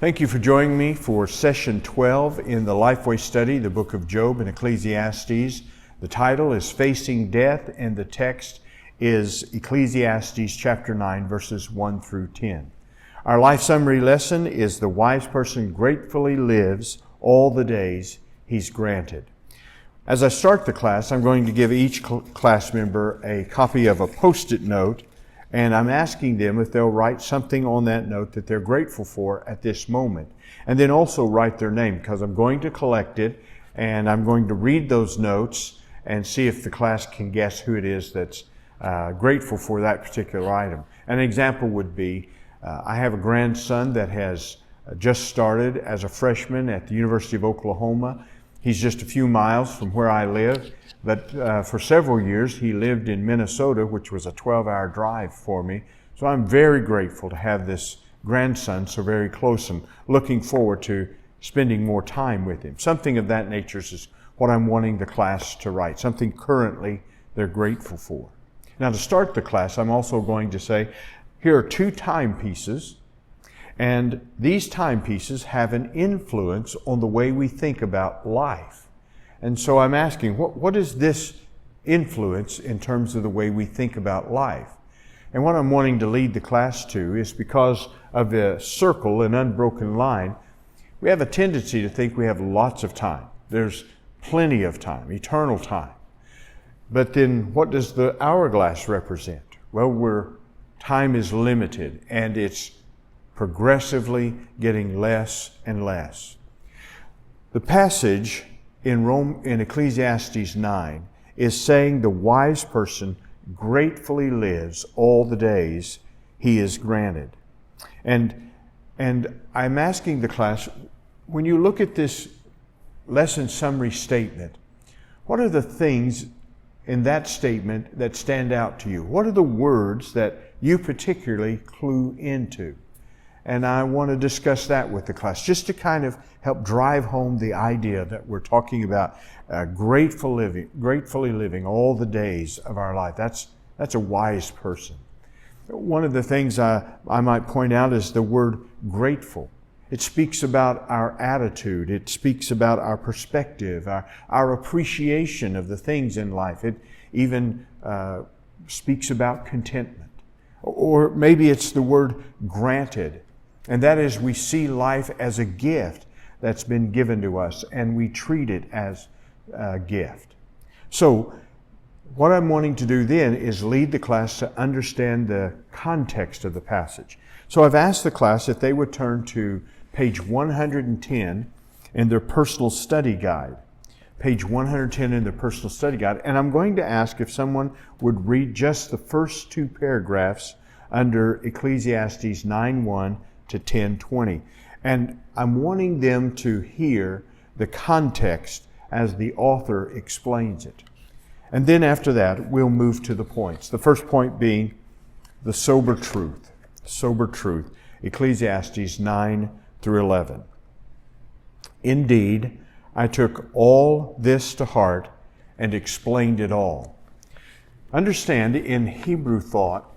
Thank you for joining me for session 12 in the Lifeway study, the book of Job and Ecclesiastes. The title is Facing Death, and the text is Ecclesiastes chapter 9, verses 1 through 10. Our life summary lesson is the wise person gratefully lives all the days he's granted. As I start the class, I'm going to give each class member a copy of a Post-it note, and I'm asking them if they'll write something on that note that they're grateful for at this moment. And then also write their name, because I'm going to collect it and I'm going to read those notes and see if the class can guess who it is that's grateful for that particular item. An example would be, I have a grandson that has just started as a freshman at the University of Oklahoma. He's just a few miles from where I live. But for several years, he lived in Minnesota, which was a 12-hour drive for me. So I'm very grateful to have this grandson so very close and looking forward to spending more time with him. Something of that nature is what I'm wanting the class to write, something currently they're grateful for. Now, to start the class, I'm also going to say, here are two timepieces, and these timepieces have an influence on the way we think about life. And so I'm asking, what is this influence in terms of the way we think about life? And what I'm wanting to lead the class to is because of the circle and unbroken line, we have a tendency to think we have lots of time. There's plenty of time, eternal time. But then what does the hourglass represent? Well, time is limited and it's progressively getting less and less. The passage in Ecclesiastes 9 is saying the wise person gratefully lives all the days he is granted. And I'm asking the class, when you look at this lesson summary statement, what are the things in that statement that stand out to you? What are the words that you particularly clue into? And I want to discuss that with the class, just to kind of help drive home the idea that we're talking about gratefully living all the days of our life. That's a wise person. One of the things I might point out is the word grateful. It speaks about our attitude. It speaks about our perspective, our appreciation of the things in life. It even speaks about contentment. Or maybe it's the word granted. And that is, we see life as a gift that's been given to us, and we treat it as a gift. So what I'm wanting to do then is lead the class to understand the context of the passage. So I've asked the class if they would turn to page 110 in their personal study guide. Page 110 in their personal study guide. And I'm going to ask if someone would read just the first two paragraphs under Ecclesiastes 9:1 to 10:20. And I'm wanting them to hear the context as the author explains it. And then after that, we'll move to the points. The first point being the sober truth. Sober truth. Ecclesiastes 9 through 11. Indeed, I took all this to heart and explained it all. Understand, in Hebrew thought,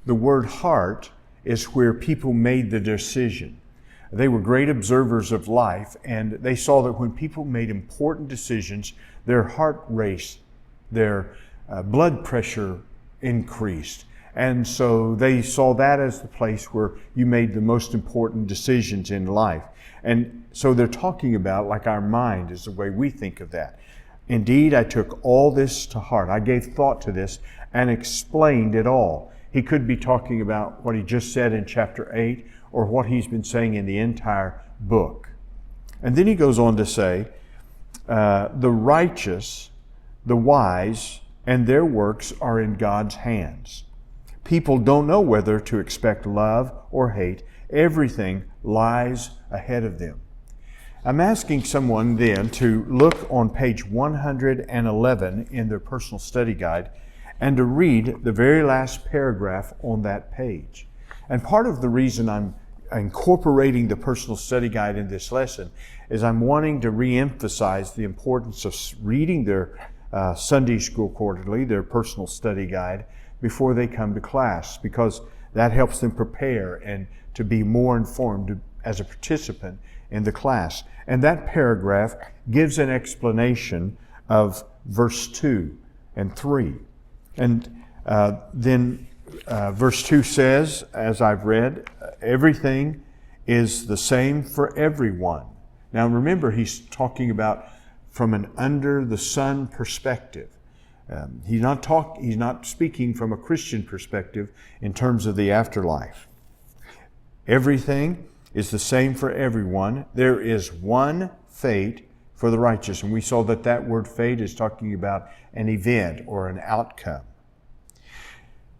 the word heart is where people made the decision. They were great observers of life, and they saw that when people made important decisions, their heart raced, their blood pressure increased. And so they saw that as the place where you made the most important decisions in life. And so they're talking about, like, our mind is the way we think of that. Indeed, I took all this to heart. I gave thought to this and explained it all. He could be talking about what he just said in chapter 8 or what he's been saying in the entire book. And then he goes on to say, the righteous, the wise, and their works are in God's hands. People don't know whether to expect love or hate. Everything lies ahead of them. I'm asking someone then to look on page 111 in their personal study guide and to read the very last paragraph on that page. And part of the reason I'm incorporating the personal study guide in this lesson is I'm wanting to re-emphasize the importance of reading their Sunday school quarterly, their personal study guide, before they come to class, because that helps them prepare and to be more informed, as a participant in the class. And that paragraph gives an explanation of verse 2 and 3. And then verse 2 says, as I've read, everything is the same for everyone. Now remember, he's talking about from an under the sun perspective. He's not speaking from a Christian perspective in terms of the afterlife. Everything is the same for everyone. There is one fate for the righteous. And we saw that word fate is talking about an event or an outcome.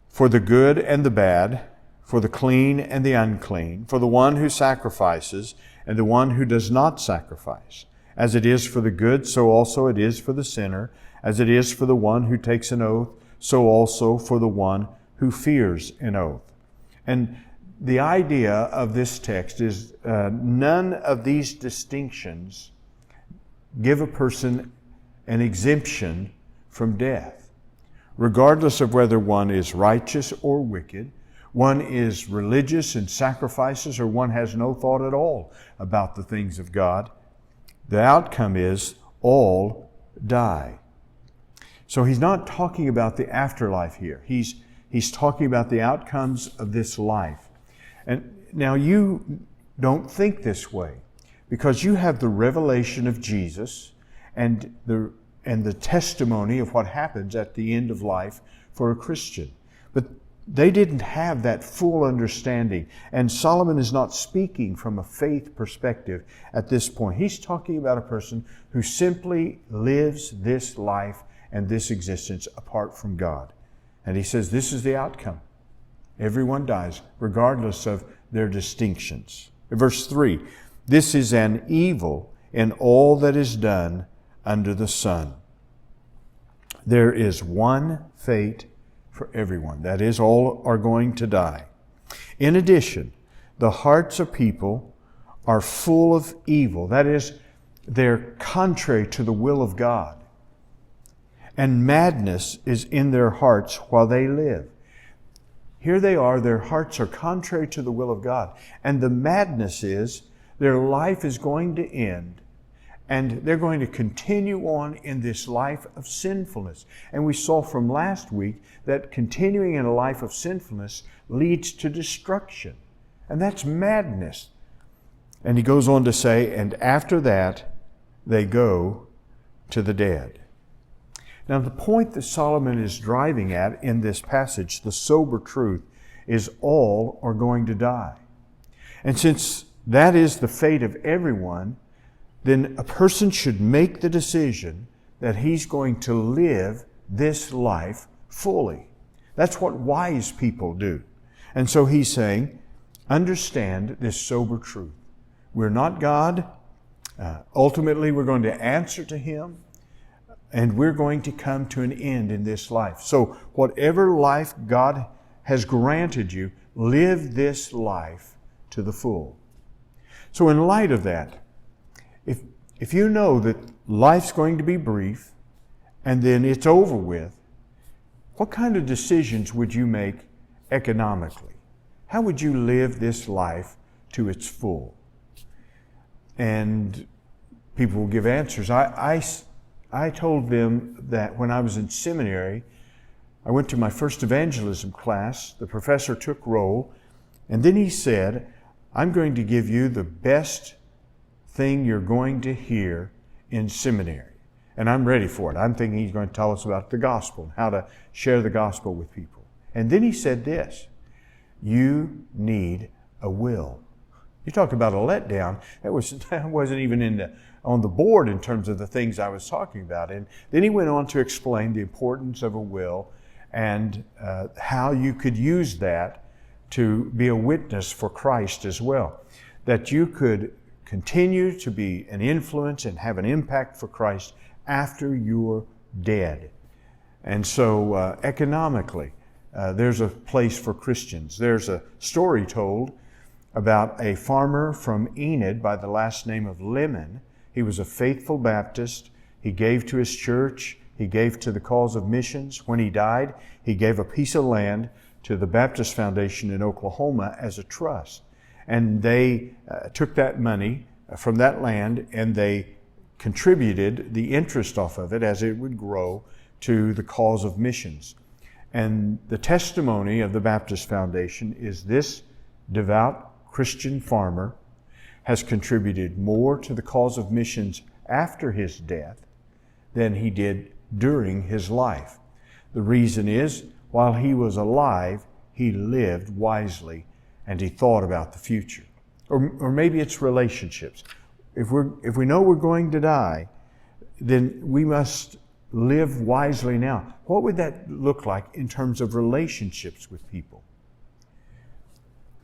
For the good and the bad, for the clean and the unclean, for the one who sacrifices and the one who does not sacrifice. As it is for the good, so also it is for the sinner. As it is for the one who takes an oath, so also for the one who fears an oath. And the idea of this text is none of these distinctions give a person an exemption from death. Regardless of whether one is righteous or wicked, one is religious and sacrifices, or one has no thought at all about the things of God, the outcome is all die. So he's not talking about the afterlife here. He's talking about the outcomes of this life. And now you don't think this way because you have the revelation of Jesus and the testimony of what happens at the end of life for a Christian. But they didn't have that full understanding. And Solomon is not speaking from a faith perspective at this point. He's talking about a person who simply lives this life and this existence apart from God. And he says this is the outcome. Everyone dies, regardless of their distinctions. Verse 3, this is an evil in all that is done under the sun. There is one fate for everyone. That is, all are going to die. In addition, the hearts of people are full of evil. That is, they're contrary to the will of God. And madness is in their hearts while they live. Here they are, their hearts are contrary to the will of God. And the madness is their life is going to end, and they're going to continue on in this life of sinfulness. And we saw from last week that continuing in a life of sinfulness leads to destruction. And that's madness. And he goes on to say, and after that, they go to the dead. Now, the point that Solomon is driving at in this passage, the sober truth, is all are going to die. And since that is the fate of everyone, then a person should make the decision that he's going to live this life fully. That's what wise people do. And so he's saying, understand this sober truth. We're not God. Ultimately, we're going to answer to Him. And we're going to come to an end in this life. So whatever life God has granted you, live this life to the full. So in light of that, if you know that life's going to be brief and then it's over with, what kind of decisions would you make economically? How would you live this life to its full? And people will give answers. I told them that when I was in seminary, I went to my first evangelism class. The professor took roll, and then he said, I'm going to give you the best thing you're going to hear in seminary. And I'm ready for it. I'm thinking he's going to tell us about the gospel and how to share the gospel with people. And then he said this, you need a will. You talk about a letdown. That wasn't even on the board in terms of the things I was talking about. And then he went on to explain the importance of a will and how you could use that to be a witness for Christ as well. That you could continue to be an influence and have an impact for Christ after you're dead. And so economically, there's a place for Christians. There's a story told about a farmer from Enid by the last name of Lemon. He was a faithful Baptist. He gave to his church. He gave to the cause of missions. When he died, he gave a piece of land to the Baptist Foundation in Oklahoma as a trust. And they took that money from that land and they contributed the interest off of it as it would grow to the cause of missions. And the testimony of the Baptist Foundation is this devout Christian farmer has contributed more to the cause of missions after his death than he did during his life. The reason is, while he was alive, he lived wisely and he thought about the future. Or maybe it's relationships. If we know we're going to die, then we must live wisely now. What would that look like in terms of relationships with people?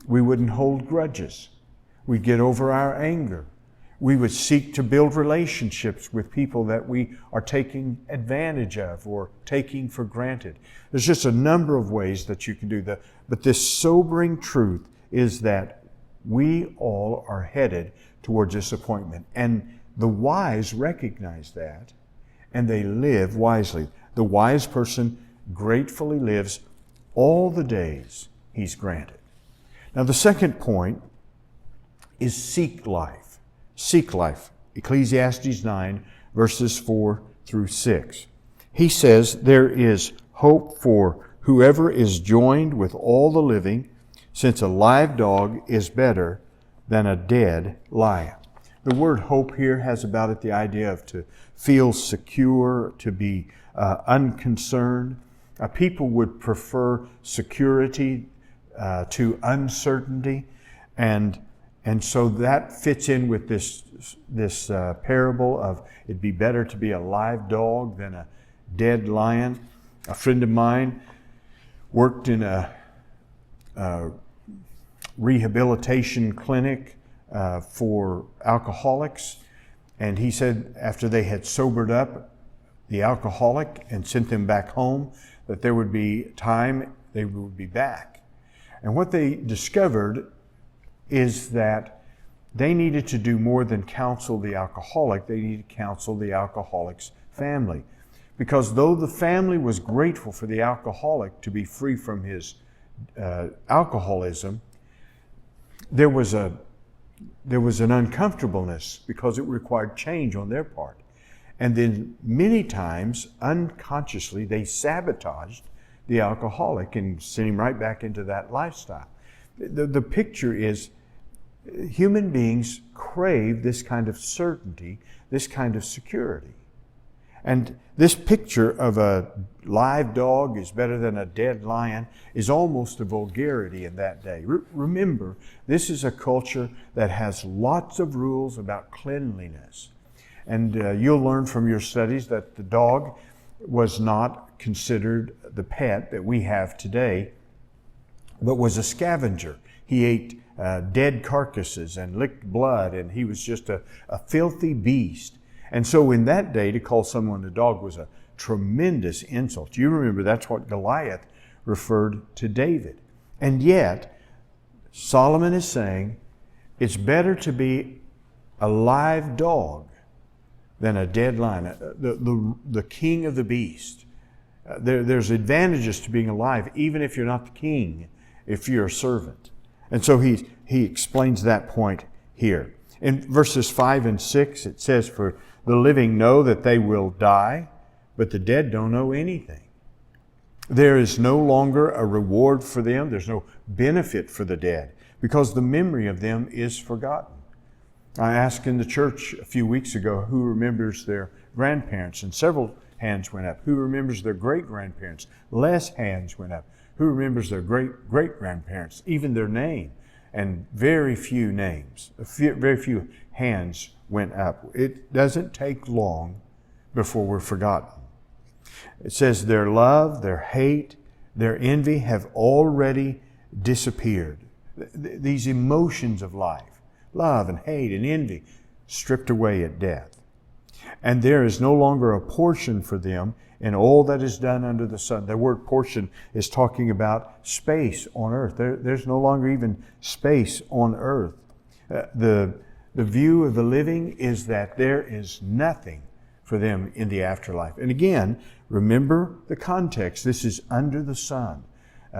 We wouldn't hold grudges. We'd get over our anger. We would seek to build relationships with people that we are taking advantage of or taking for granted. There's just a number of ways that you can do that. But this sobering truth is that we all are headed towards disappointment. And the wise recognize that, and they live wisely. The wise person gratefully lives all the days he's granted. Now, the second point is seek life. Seek life. Ecclesiastes 9, verses 4 through 6. He says, there is hope for whoever is joined with all the living, since a live dog is better than a dead lion. The word hope here has about it the idea of to feel secure, to be unconcerned. People would prefer security to uncertainty, and so that fits in with this parable of it'd be better to be a live dog than a dead lion. A friend of mine worked in a rehabilitation clinic for alcoholics, and he said after they had sobered up the alcoholic and sent them back home, that there would be time they would be back. And what they discovered is that they needed to do more than counsel the alcoholic. They needed to counsel the alcoholic's family. Because though the family was grateful for the alcoholic to be free from his alcoholism, there was an uncomfortableness because it required change on their part. And then many times, unconsciously, they sabotaged the alcoholic and sent him right back into that lifestyle. The picture is human beings crave this kind of certainty, this kind of security. And this picture of a live dog is better than a dead lion is almost a vulgarity in that day. Remember, this is a culture that has lots of rules about cleanliness. And you'll learn from your studies that the dog was not considered the pet that we have today, but was a scavenger. He ate dead carcasses and licked blood, and he was just a filthy beast. And so in that day, to call someone a dog was a tremendous insult. You remember that's what Goliath referred to David. And yet, Solomon is saying it's better to be a live dog than a dead lion, the king of the beast. There's advantages to being alive, even if you're not the king, if you're a servant. And so he explains that point here. In verses 5 and 6, it says, for the living know that they will die, but the dead don't know anything. There is no longer a reward for them. There's no benefit for the dead, because the memory of them is forgotten. I asked in the church a few weeks ago who remembers their grandparents, and several hands went up. Who remembers their great-grandparents? Less hands went up. Who remembers their great-great-grandparents? Even their name. And very few names, very few hands went up. It doesn't take long before we're forgotten. It says their love, their hate, their envy have already disappeared. These emotions of life, love and hate and envy, stripped away at death. And there is no longer a portion for them in all that is done under the sun. The word portion is talking about space on earth. There's no longer even space on earth. The view of the living is that there is nothing for them in the afterlife. And again, remember the context. This is under the sun.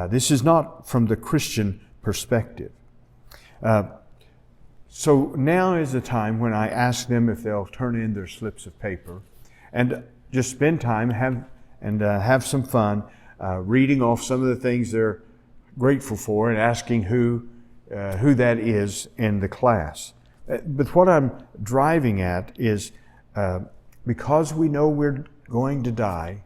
This is not from the Christian perspective. So now is the time when I ask them if they'll turn in their slips of paper and just spend time have some fun reading off some of the things they're grateful for and asking who that is in the class. But what I'm driving at is because we know we're going to die,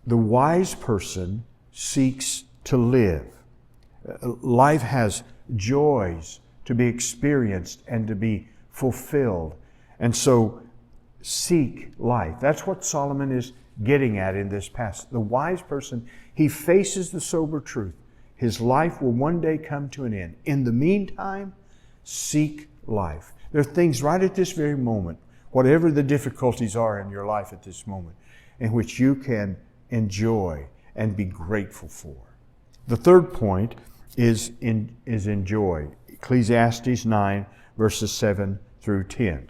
the wise person seeks to live. Life has joys to be experienced and to be fulfilled. And so seek life. That's what Solomon is getting at in this passage. The wise person, he faces the sober truth. His life will one day come to an end. In the meantime, seek life. There are things right at this very moment, whatever the difficulties are in your life at this moment, in which you can enjoy and be grateful for. The third point is enjoy. Ecclesiastes 9, verses 7 through 10.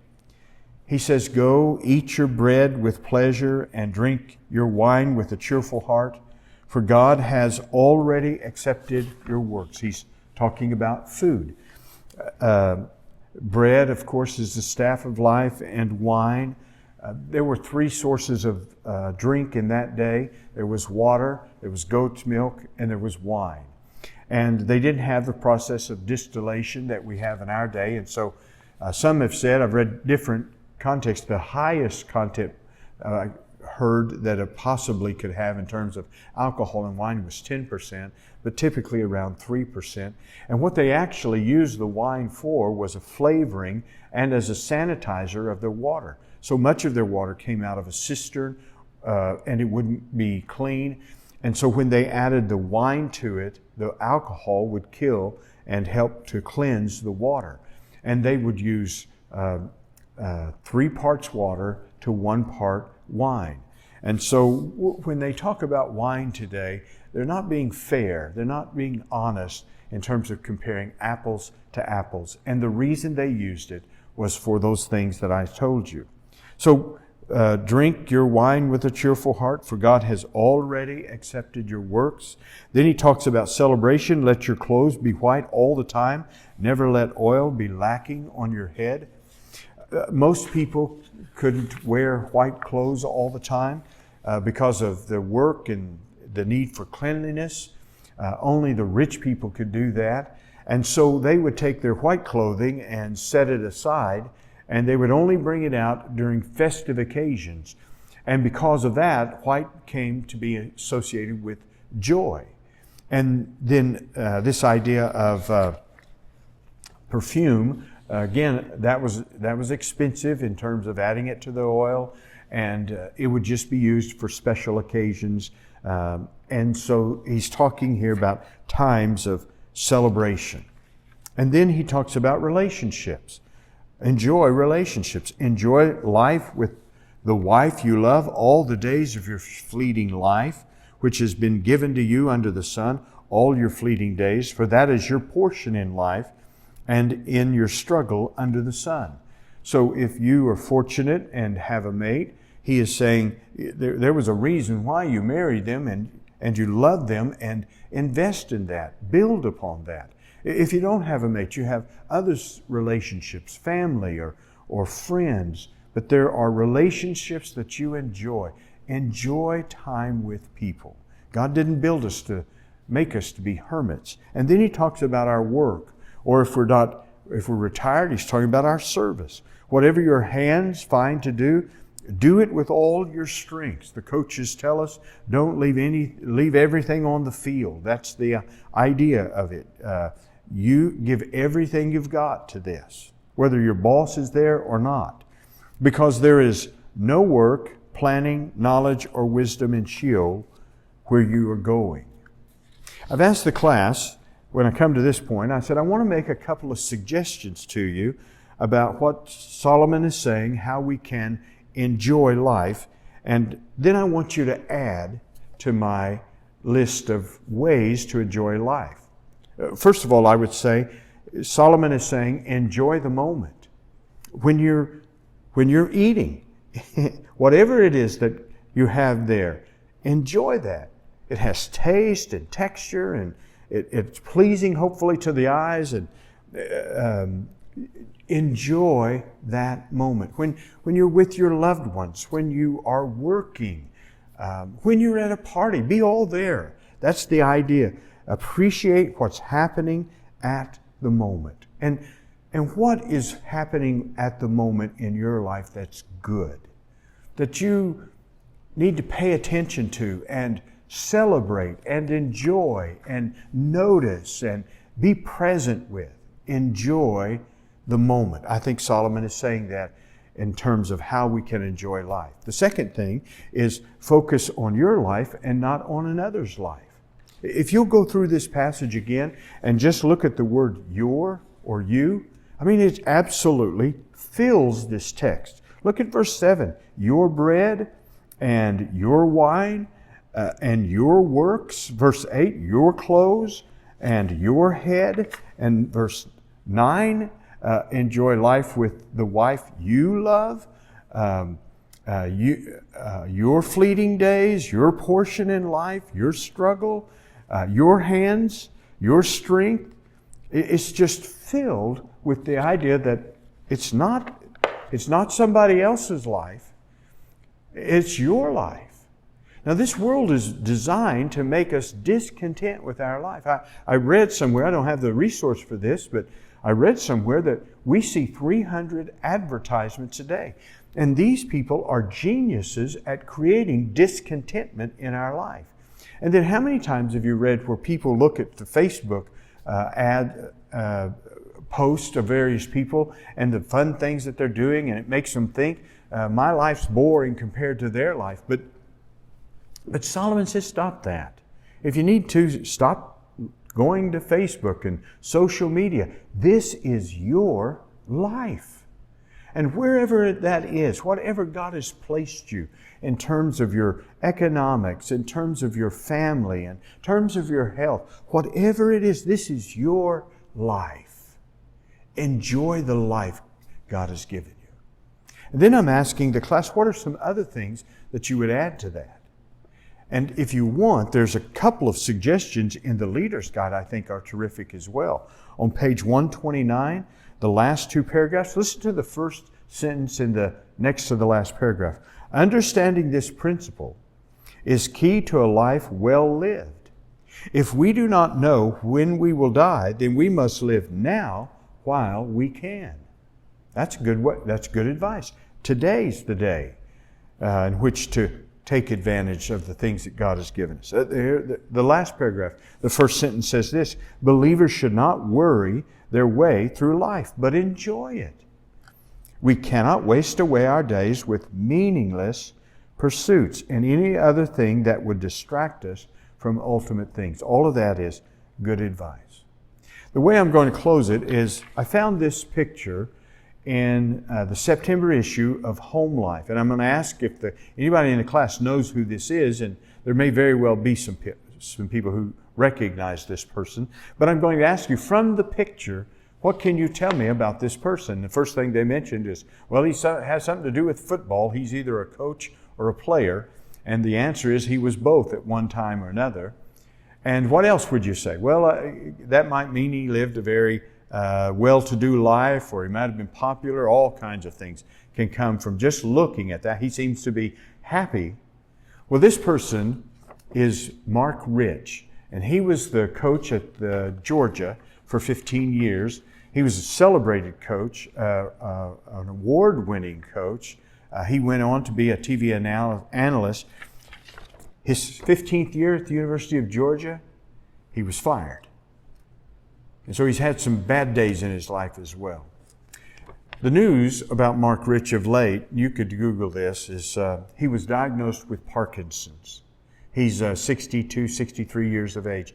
He says, "Go, eat your bread with pleasure and drink your wine with a cheerful heart, for God has already accepted your works." He's talking about food. Bread, of course, is the staff of life, and wine. There were three sources of drink in that day. There was water, there was goat's milk, and there was wine. And they didn't have the process of distillation that we have in our day. And so some have said, I've read different contexts, the highest content I heard that it possibly could have in terms of alcohol in wine was 10%, but typically around 3%. And what they actually used the wine for was a flavoring and as a sanitizer of their water. So much of their water came out of a cistern and it wouldn't be clean. And so when they added the wine to it, the alcohol would kill and help to cleanse the water. And they would use 3 parts water to 1 part wine. And so when they talk about wine today, they're not being fair. They're not being honest in terms of comparing apples to apples. And the reason they used it was for those things that I told you. So drink your wine with a cheerful heart, for God has already accepted your works. Then he talks about celebration. Let your clothes be white all the time. Never let oil be lacking on your head. Most people couldn't wear white clothes all the time because of their work and the need for cleanliness. Only the rich people could do that. And so they would take their white clothing and set it aside, and they would only bring it out during festive occasions. And because of that, white came to be associated with joy. And then this idea of perfume, again, that was expensive in terms of adding it to the oil, and it would just be used for special occasions. And so he's talking here about times of celebration. And then he talks about relationships. Enjoy relationships. Enjoy life with the wife you love all the days of your fleeting life, which has been given to you under the sun, all your fleeting days, for that is your portion in life and in your struggle under the sun. So if you are fortunate and have a mate, he is saying there was a reason why you married them and you love them, and invest in that. Build upon that. If you don't have a mate, you have other relationships, family or friends, but there are relationships that you enjoy. Enjoy time with people. God didn't build us to make us to be hermits. And then he talks about our work, or if we're retired, he's talking about our service. Whatever your hands find to do, do it with all your strength. The coaches tell us, don't leave everything on the field. That's the idea of it. You give everything you've got to this, whether your boss is there or not, because there is no work, planning, knowledge, or wisdom in Sheol where you are going. I've asked the class, when I come to this point, I said, I want to make a couple of suggestions to you about what Solomon is saying, how we can enjoy life, and then I want you to add to my list of ways to enjoy life. First of all, I would say, Solomon is saying, enjoy the moment. When you're eating, whatever it is that you have there, enjoy that. It has taste and texture, and it's pleasing, hopefully, to the eyes. And Enjoy that moment. When you're with your loved ones, when you are working, when you're at a party, be all there. That's the idea. Appreciate what's happening at the moment. And what is happening at the moment in your life that's good, that you need to pay attention to and celebrate and enjoy and notice and be present with. Enjoy the moment. I think Solomon is saying that in terms of how we can enjoy life. The second thing is focus on your life and not on another's life. If you'll go through this passage again and just look at the word your or you, I mean, it absolutely fills this text. Look at verse 7. Your bread and your wine and your works. Verse 8, your clothes and your head. And verse 9, enjoy life with the wife you love. Your fleeting days, your portion in life, your struggle, your hands, your strength. It's just filled with the idea that it's not somebody else's life. It's your life. Now, this world is designed to make us discontent with our life. I read somewhere, I don't have the resource for this, but I read somewhere that we see 300 advertisements a day. And these people are geniuses at creating discontentment in our life. And then how many times have you read where people look at the Facebook posts of various people and the fun things that they're doing, and it makes them think, my life's boring compared to their life. But Solomon says, stop that. If you need to, stop going to Facebook and social media. This is your life. And wherever that is, whatever God has placed you in terms of your economics, in terms of your family, in terms of your health, whatever it is, this is your life. Enjoy the life God has given you. And then I'm asking the class, what are some other things that you would add to that? And if you want, there's a couple of suggestions in the Leader's Guide I think are terrific as well. On page 129, the last two paragraphs, listen to the first sentence in the next to the last paragraph. Understanding this principle is key to a life well lived. If we do not know when we will die, then we must live now while we can. That's good advice. Today's the day in which to take advantage of the things that God has given us. The last paragraph, the first sentence says this: believers should not worry their way through life, but enjoy it. We cannot waste away our days with meaningless pursuits and any other thing that would distract us from ultimate things. All of that is good advice. The way I'm going to close it is I found this picture in the September issue of Home Life. And I'm going to ask if anybody in the class knows who this is, and there may very well be some people who recognize this person. But I'm going to ask you, from the picture, what can you tell me about this person? The first thing they mentioned is, well, he has something to do with football. He's either a coach or a player. And the answer is he was both at one time or another. And what else would you say? Well, that might mean he lived a very well-to-do life, or he might have been popular. All kinds of things can come from just looking at that. He seems to be happy. Well, this person is Mark Rich, and he was the coach at Georgia for 15 years. He was a celebrated coach, an award-winning coach. He went on to be a TV analyst. His 15th year at the University of Georgia, he was fired. And so he's had some bad days in his life as well. The news about Mark Rich of late, you could Google this, is he was diagnosed with Parkinson's. He's 62, 63 years of age.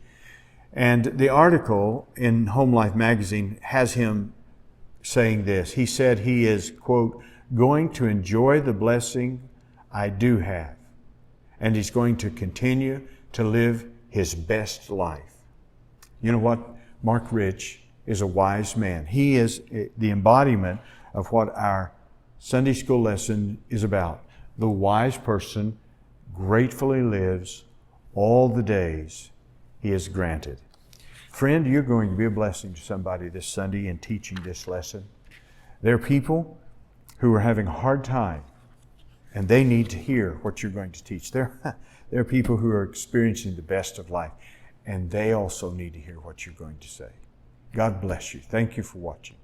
And the article in Home Life magazine has him saying this. He said he is, quote, going to enjoy the blessing I do have. And he's going to continue to live his best life. You know what? Mark Rich is a wise man. He is the embodiment of what our Sunday school lesson is about. The wise person gratefully lives all the days he is granted. Friend, you're going to be a blessing to somebody this Sunday in teaching this lesson. There are people who are having a hard time, and they need to hear what you're going to teach. There are people who are experiencing the best of life, and they also need to hear what you're going to say. God bless you. Thank you for watching.